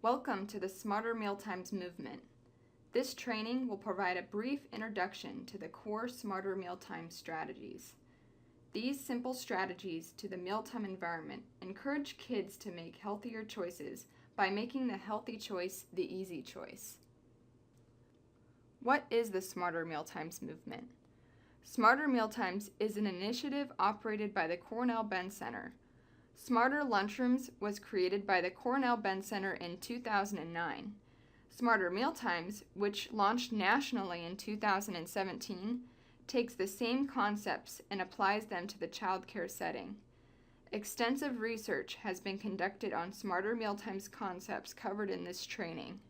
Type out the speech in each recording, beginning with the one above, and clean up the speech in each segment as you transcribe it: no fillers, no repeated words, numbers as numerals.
Welcome to the Smarter Mealtimes movement. This training will provide a brief introduction to the core Smarter Mealtimes strategies. These simple strategies to the mealtime environment encourage kids to make healthier choices by making the healthy choice the easy choice. What is the Smarter Mealtimes movement? Smarter Mealtimes is an initiative operated by the Cornell Benn Center. Smarter Lunchrooms was created by the Cornell Benn Center in 2009. Smarter Mealtimes, which launched nationally in 2017, takes the same concepts and applies them to the childcare setting. Extensive research has been conducted on Smarter Mealtimes concepts covered in this training.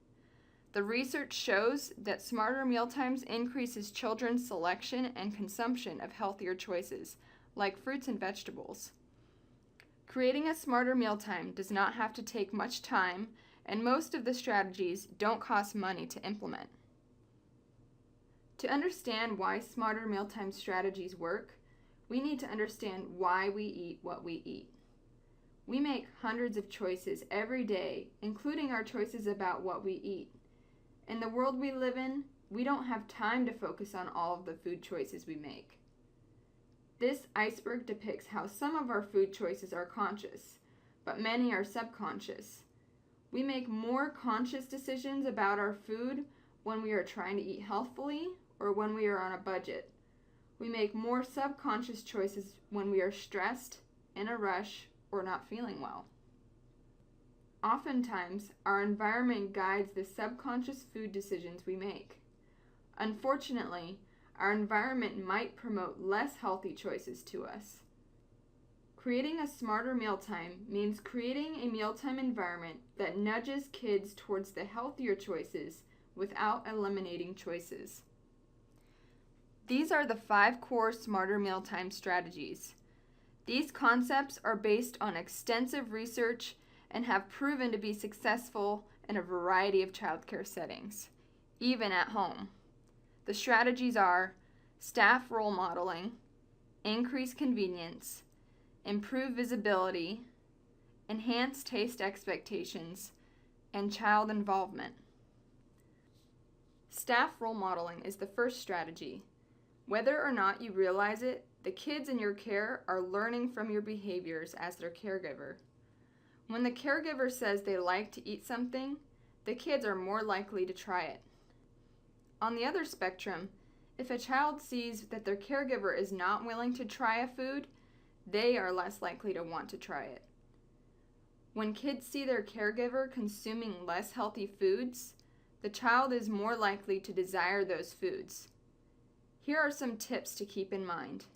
The research shows that Smarter Mealtimes increases children's selection and consumption of healthier choices, like fruits and vegetables. Creating a smarter mealtime does not have to take much time, and most of the strategies don't cost money to implement. To understand why smarter mealtime strategies work, we need to understand why we eat what we eat. We make hundreds of choices every day, including our choices about what we eat. In the world we live in, we don't have time to focus on all of the food choices we make. This iceberg depicts how some of our food choices are conscious, but many are subconscious. We make more conscious decisions about our food when we are trying to eat healthfully or when we are on a budget. We make more subconscious choices when we are stressed, in a rush, or not feeling well. Oftentimes, our environment guides the subconscious food decisions we make. Unfortunately, our environment might promote less healthy choices to us. Creating a smarter mealtime means creating a mealtime environment that nudges kids towards the healthier choices without eliminating choices. These are the 5 core Smarter Mealtime strategies. These concepts are based on extensive research and have proven to be successful in a variety of childcare settings, even at home. The strategies are staff role modeling, increase convenience, improve visibility, enhance taste expectations, and child involvement. Staff role modeling is the first strategy. Whether or not you realize it, the kids in your care are learning from your behaviors as their caregiver. When the caregiver says they like to eat something, the kids are more likely to try it. On the other spectrum, if a child sees that their caregiver is not willing to try a food, they are less likely to want to try it. When kids see their caregiver consuming less healthy foods, the child is more likely to desire those foods. Here are some tips to keep in mind.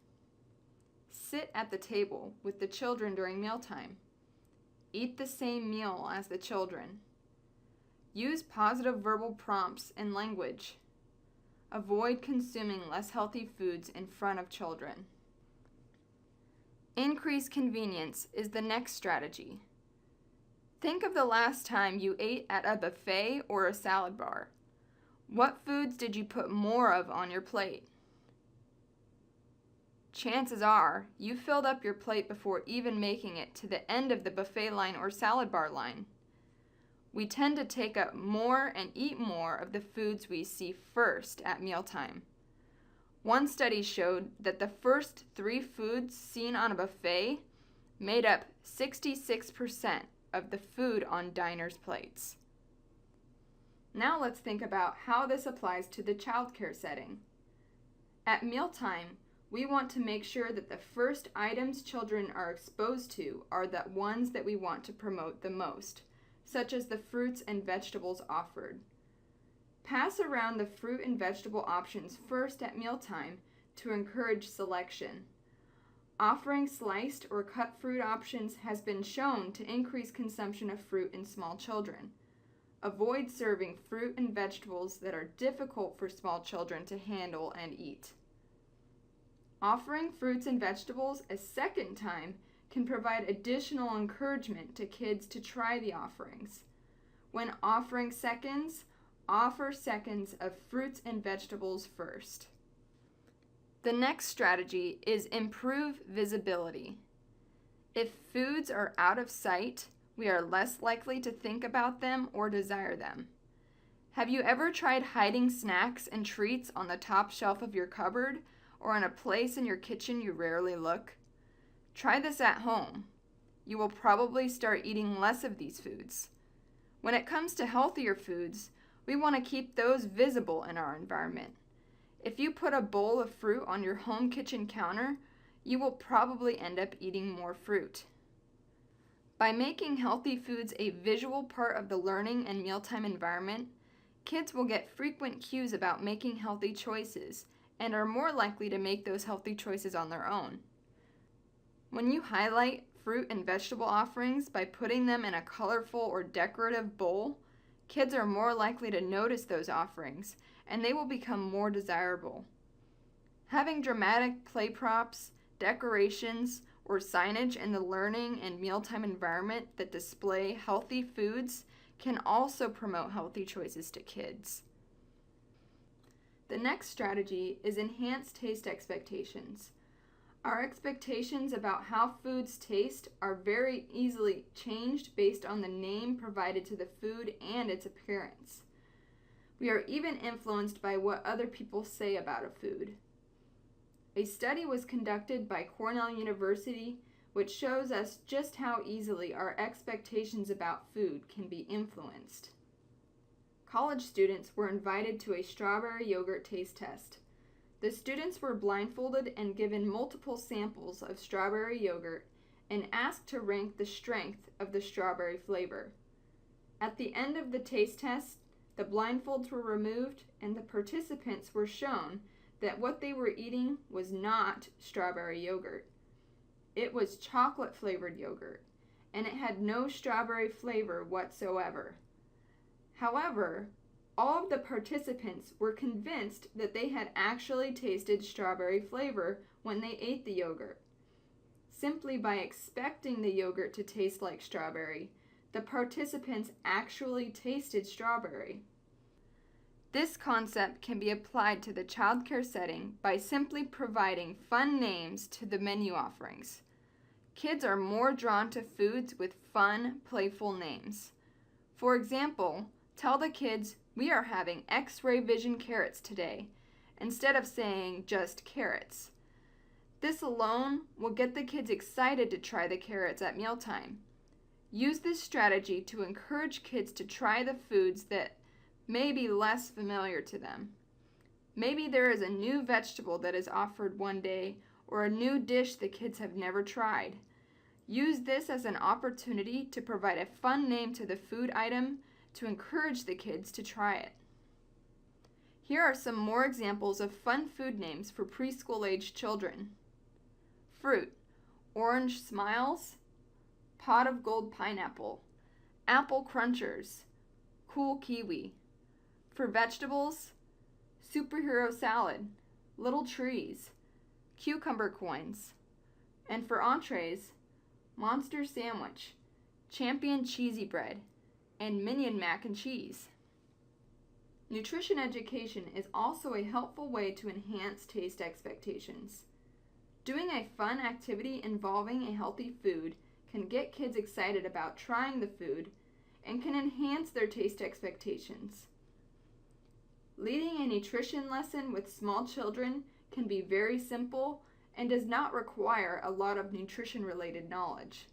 Sit at the table with the children during mealtime. Eat the same meal as the children. Use positive verbal prompts and language. Avoid consuming less healthy foods in front of children. Increase convenience is the next strategy. Think of the last time you ate at a buffet or a salad bar. What foods did you put more of on your plate? Chances are you filled up your plate before even making it to the end of the buffet line or salad bar line. We tend to take up more and eat more of the foods we see first at mealtime. One study showed that the first 3 foods seen on a buffet made up 66% of the food on diners' plates. Now let's think about how this applies to the childcare setting. At mealtime, we want to make sure that the first items children are exposed to are the ones that we want to promote the most, such as the fruits and vegetables offered. Pass around the fruit and vegetable options first at mealtime to encourage selection. Offering sliced or cut fruit options has been shown to increase consumption of fruit in small children. Avoid serving fruit and vegetables that are difficult for small children to handle and eat. Offering fruits and vegetables a second time can provide additional encouragement to kids to try the offerings. When offering seconds, offer seconds of fruits and vegetables first. The next strategy is improve visibility. If foods are out of sight we are less likely to think about them or desire them. Have you ever tried hiding snacks and treats on the top shelf of your cupboard or in a place in your kitchen you rarely look? Try this at home. You will probably start eating less of these foods. When it comes to healthier foods, we want to keep those visible in our environment. If you put a bowl of fruit on your home kitchen counter, you will probably end up eating more fruit. By making healthy foods a visual part of the learning and mealtime environment, kids will get frequent cues about making healthy choices and are more likely to make those healthy choices on their own. When you highlight fruit and vegetable offerings by putting them in a colorful or decorative bowl, kids are more likely to notice those offerings and they will become more desirable. Having dramatic play props, decorations, or signage in the learning and mealtime environment that display healthy foods can also promote healthy choices to kids. The next strategy is enhanced taste expectations. Our expectations about how foods taste are very easily changed based on the name provided to the food and its appearance. We are even influenced by what other people say about a food. A study was conducted by Cornell University which shows us just how easily our expectations about food can be influenced. College students were invited to a strawberry yogurt taste test. The students were blindfolded and given multiple samples of strawberry yogurt and asked to rank the strength of the strawberry flavor. At the end of the taste test, the blindfolds were removed and the participants were shown that what they were eating was not strawberry yogurt. It was chocolate-flavored yogurt, and it had no strawberry flavor whatsoever. However, all of the participants were convinced that they had actually tasted strawberry flavor when they ate the yogurt. Simply by expecting the yogurt to taste like strawberry, the participants actually tasted strawberry. This concept can be applied to the childcare setting by simply providing fun names to the menu offerings. Kids are more drawn to foods with fun, playful names. For example, tell the kids, "We are having X-ray vision carrots today," instead of saying just carrots. This alone will get the kids excited to try the carrots at mealtime. Use this strategy to encourage kids to try the foods that may be less familiar to them. Maybe there is a new vegetable that is offered one day or a new dish the kids have never tried. Use this as an opportunity to provide a fun name to the food item to encourage the kids to try it. Here are some more examples of fun food names for preschool-aged children. Fruit: Orange Smiles, Pot of Gold Pineapple, Apple Crunchers, Cool Kiwi. For vegetables: Superhero Salad, Little Trees, Cucumber Coins. And for entrees: Monster Sandwich, Champion Cheesy Bread, and Minion Mac and Cheese. Nutrition education is also a helpful way to enhance taste expectations. Doing a fun activity involving a healthy food can get kids excited about trying the food and can enhance their taste expectations. Leading a nutrition lesson with small children can be very simple and does not require a lot of nutrition-related knowledge.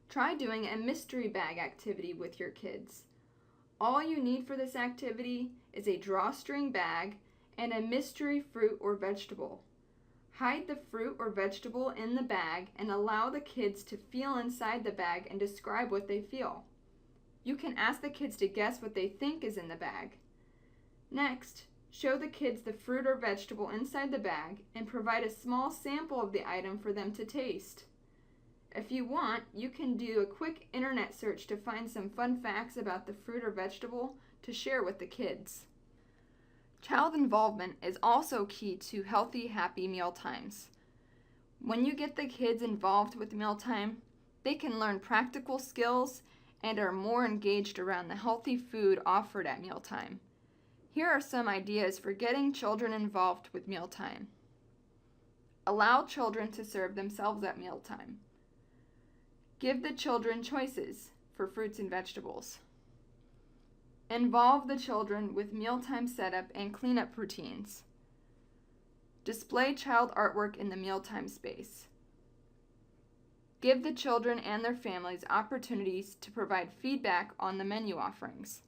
Try doing a mystery bag activity with your kids. All you need for this activity is a drawstring bag and a mystery fruit or vegetable. Hide the fruit or vegetable in the bag and allow the kids to feel inside the bag and describe what they feel. You can ask the kids to guess what they think is in the bag. Next, show the kids the fruit or vegetable inside the bag and provide a small sample of the item for them to taste. If you want, you can do a quick internet search to find some fun facts about the fruit or vegetable to share with the kids. Child involvement is also key to healthy, happy meal times. When you get the kids involved with mealtime, they can learn practical skills and are more engaged around the healthy food offered at mealtime. Here are some ideas for getting children involved with mealtime. Allow children to serve themselves at mealtime. Give the children choices for fruits and vegetables. Involve the children with mealtime setup and cleanup routines. Display child artwork in the mealtime space. Give the children and their families opportunities to provide feedback on the menu offerings.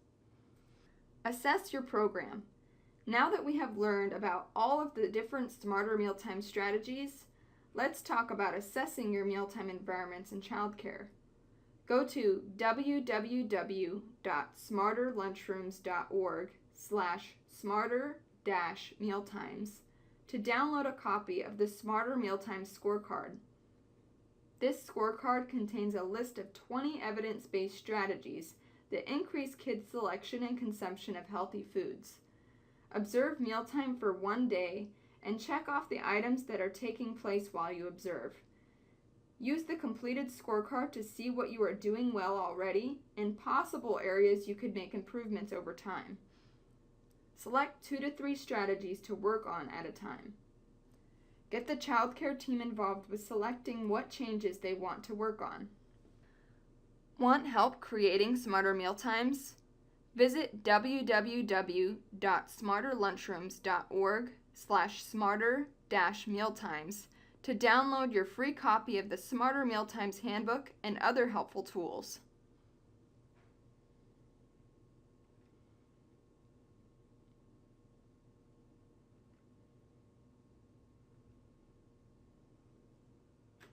Assess your program. Now that we have learned about all of the different Smarter Mealtime strategies, let's talk about assessing your mealtime environments in childcare. Go to www.smarterlunchrooms.org/smarter-mealtimes to download a copy of the Smarter Mealtimes scorecard. This scorecard contains a list of 20 evidence-based strategies that increase kids' selection and consumption of healthy foods. Observe mealtime for one day and check off the items that are taking place while you observe. Use the completed scorecard to see what you are doing well already and possible areas you could make improvements over time. Select 2 to 3 strategies to work on at a time. Get the childcare team involved with selecting what changes they want to work on. Want help creating smarter mealtimes? Visit www.smarterlunchrooms.org/smarter-mealtimes to download your free copy of the Smarter Mealtimes Handbook and other helpful tools.